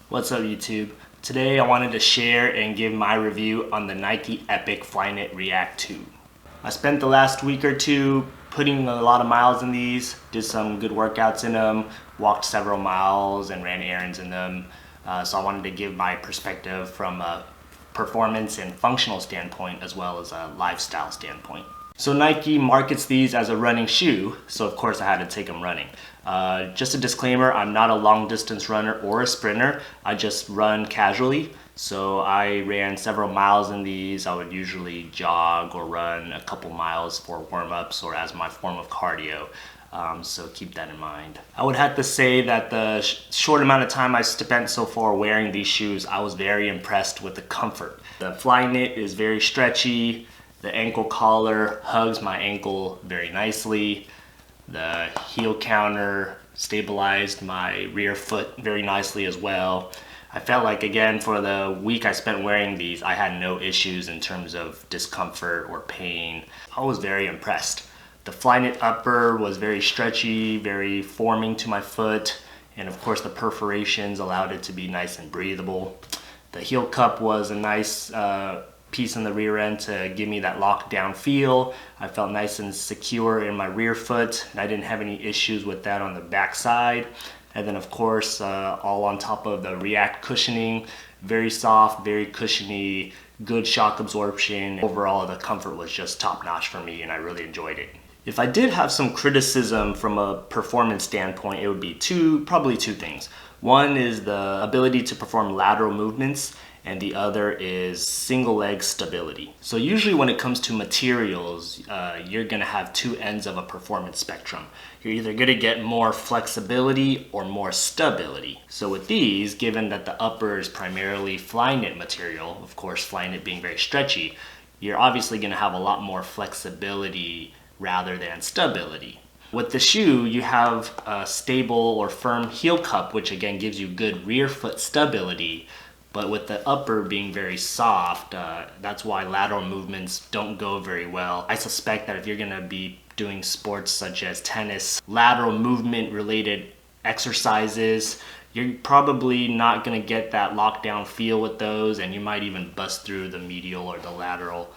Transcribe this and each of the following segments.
What's up YouTube? Today I wanted to share and give my review on the Nike Epic Flyknit React 2. I spent the last week or two putting a lot of miles in these, did some good workouts in them, walked several miles and ran errands in them. So I wanted to give my perspective from a performance and functional standpoint as well as a lifestyle standpoint. So Nike markets these as a running shoe, so of course I had to take them running. Just a disclaimer, I'm not a long distance runner or a sprinter. I just run casually. So I ran several miles in these. I would usually jog or run a couple miles for warm-ups or as my form of cardio. So keep that in mind. I would have to say that the short amount of time I spent so far wearing these shoes, I was very impressed with the comfort. The Flyknit is very stretchy. The ankle collar hugs my ankle very nicely. The heel counter stabilized my rear foot very nicely as well. I felt like, again, for the week I spent wearing these, I had no issues in terms of discomfort or pain. I was very impressed. The Flyknit upper was very stretchy, very forming to my foot, and of course the perforations allowed it to be nice and breathable. The heel cup was a nice piece in the rear end to give me that lockdown feel. I felt nice and secure in my rear foot, and I didn't have any issues with that on the back side. And then of course, all on top of the React cushioning, very soft, very cushiony, good shock absorption. Overall, the comfort was just top notch for me and I really enjoyed it. If I did have some criticism from a performance standpoint, it would be probably two things. One is the ability to perform lateral movements, and the other is single leg stability. So usually when it comes to materials, you're gonna have two ends of a performance spectrum. You're either gonna get more flexibility or more stability. So with these, given that the upper is primarily Flyknit material, of course Flyknit being very stretchy, you're obviously gonna have a lot more flexibility rather than stability. With the shoe, you have a stable or firm heel cup, which again gives you good rear foot stability. But with the upper being very soft, that's why lateral movements don't go very well. I suspect that if you're gonna be doing sports such as tennis, lateral movement related exercises, you're probably not gonna get that lockdown feel with those, and you might even bust through the medial or the lateral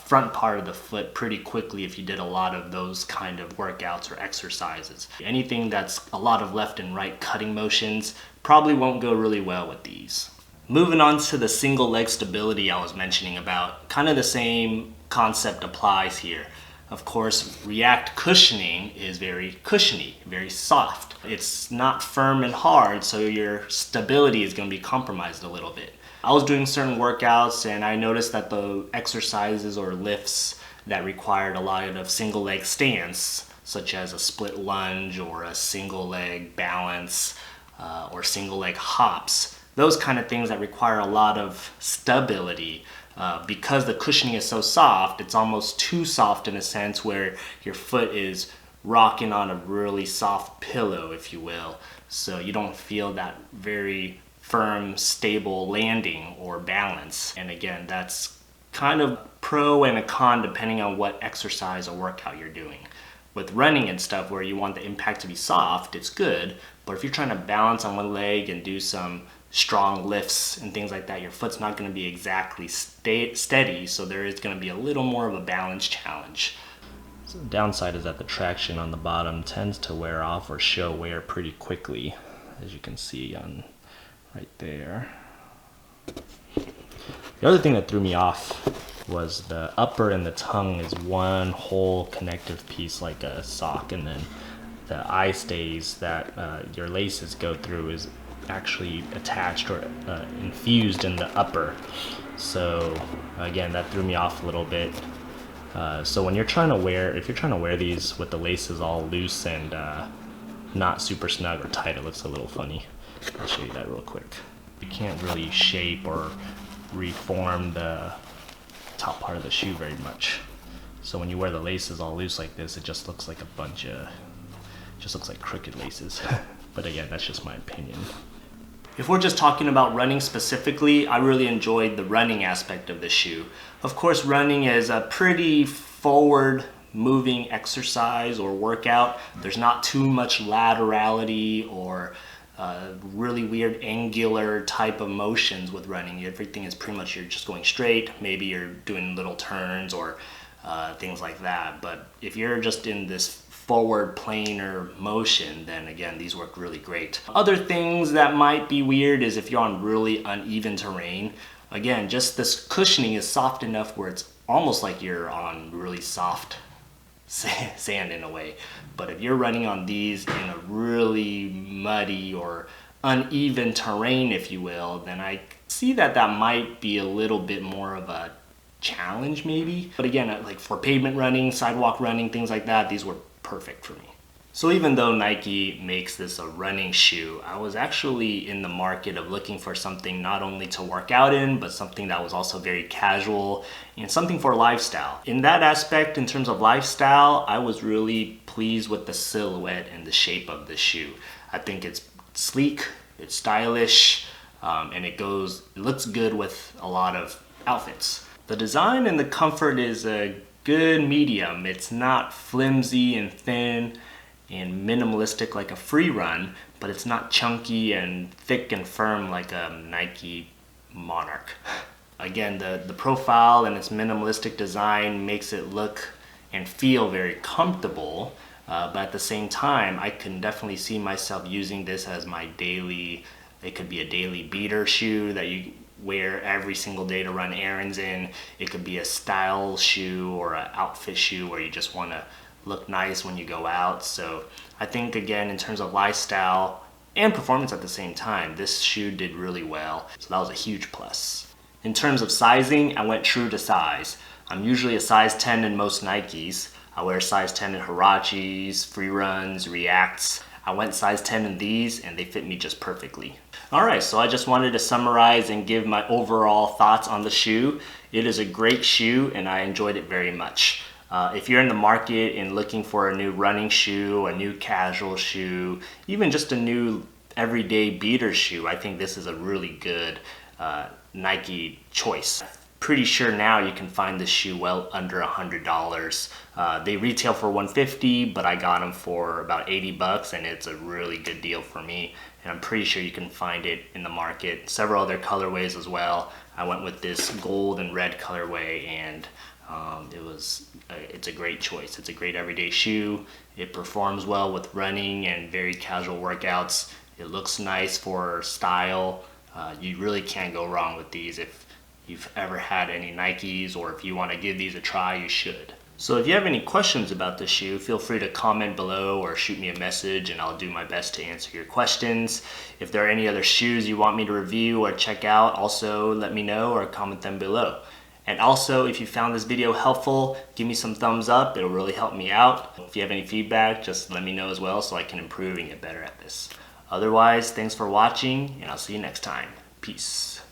front part of the foot pretty quickly if you did a lot of those kind of workouts or exercises. Anything that's a lot of left and right cutting motions probably won't go really well with these. Moving on to the single leg stability I was mentioning about, kind of the same concept applies here. Of course, React cushioning is very cushiony, very soft. It's not firm and hard, so your stability is going to be compromised a little bit. I was doing certain workouts and I noticed that the exercises or lifts that required a lot of single leg stance, such as a split lunge or a single leg balance or single leg hops, those kind of things that require a lot of stability, because the cushioning is so soft, it's almost too soft in a sense where your foot is rocking on a really soft pillow, if you will. So you don't feel that very firm, stable landing or balance. And again, that's kind of pro and a con depending on what exercise or workout you're doing. With running and stuff where you want the impact to be soft, it's good. But if you're trying to balance on one leg and do some strong lifts and things like that, your foot's not going to be exactly steady, so there is going to be a little more of a balance challenge. So the downside is that the traction on the bottom tends to wear off or show wear pretty quickly, as you can see on right there. The other thing that threw me off was the upper and the tongue is one whole connective piece like a sock, and then the eye stays that your laces go through is actually attached or infused in the upper. So again, that threw me off a little bit. So when you're trying to wear, if you're trying to wear these with the laces all loose and not super snug or tight, it looks a little funny. I'll show you that real quick. You can't really shape or reform the top part of the shoe very much. So when you wear the laces all loose like this, it just looks like a bunch of, just looks like crooked laces. But again, that's just my opinion. If we're just talking about running specifically, I really enjoyed the running aspect of the shoe. Of course, running is a pretty forward moving exercise or workout. There's not too much laterality or really weird angular type of motions with running. Everything is pretty much you're just going straight. Maybe you're doing little turns or things like that. But if you're just in this forward planar motion, then again, these work really great. Other things that might be weird is if you're on really uneven terrain. Again, just this cushioning is soft enough where it's almost like you're on really soft sand in a way. But if you're running on these in a really muddy or uneven terrain, if you will, then I see that that might be a little bit more of a challenge maybe. But again, like for pavement running, sidewalk running, things like that, these were perfect for me. So even though Nike makes this a running shoe, I was actually in the market of looking for something not only to work out in, but something that was also very casual and something for lifestyle. In that aspect, in terms of lifestyle, I was really pleased with the silhouette and the shape of the shoe. I think it's sleek, it's stylish, and it looks good with a lot of outfits. The design and the comfort is a good medium. It's not flimsy and thin and minimalistic like a free run, but it's not chunky and thick and firm like a Nike Monarch. Again, the profile and its minimalistic design makes it look and feel very comfortable, but at the same time, I can definitely see myself using this as my daily, it could be a daily beater shoe that you wear every single day to run errands in. It could be a style shoe or an outfit shoe where you just want to look nice when you go out. So I think again, in terms of lifestyle and performance at the same time, this shoe did really well. So that was a huge plus. In terms of sizing, I went true to size. I'm usually a size 10 in most Nikes. I wear size 10 in Huaraches, Free Runs, Reacts. I went size 10 in these and they fit me just perfectly. Alright, so I just wanted to summarize and give my overall thoughts on the shoe. It is a great shoe and I enjoyed it very much. If you're in the market and looking for a new running shoe, a new casual shoe, even just a new everyday beater shoe, I think this is a really good Nike choice. Pretty sure now you can find this shoe well under $100. They retail for $150, but I got them for about 80 bucks and it's a really good deal for me. And I'm pretty sure you can find it in the market. Several other colorways as well. I went with this gold and red colorway and it's a great choice. It's a great everyday shoe. It performs well with running and very casual workouts. It looks nice for style. You really can't go wrong with these. If you've ever had any Nikes or if you want to give these a try, you should. So if you have any questions about the shoe, feel free to comment below or shoot me a message and I'll do my best to answer your questions. If there are any other shoes you want me to review or check out, also let me know or comment them below. And also, if you found this video helpful, give me some thumbs up. It'll really help me out. If you have any feedback, just let me know as well so I can improve and get better at this. Otherwise, thanks for watching and I'll see you next time. Peace.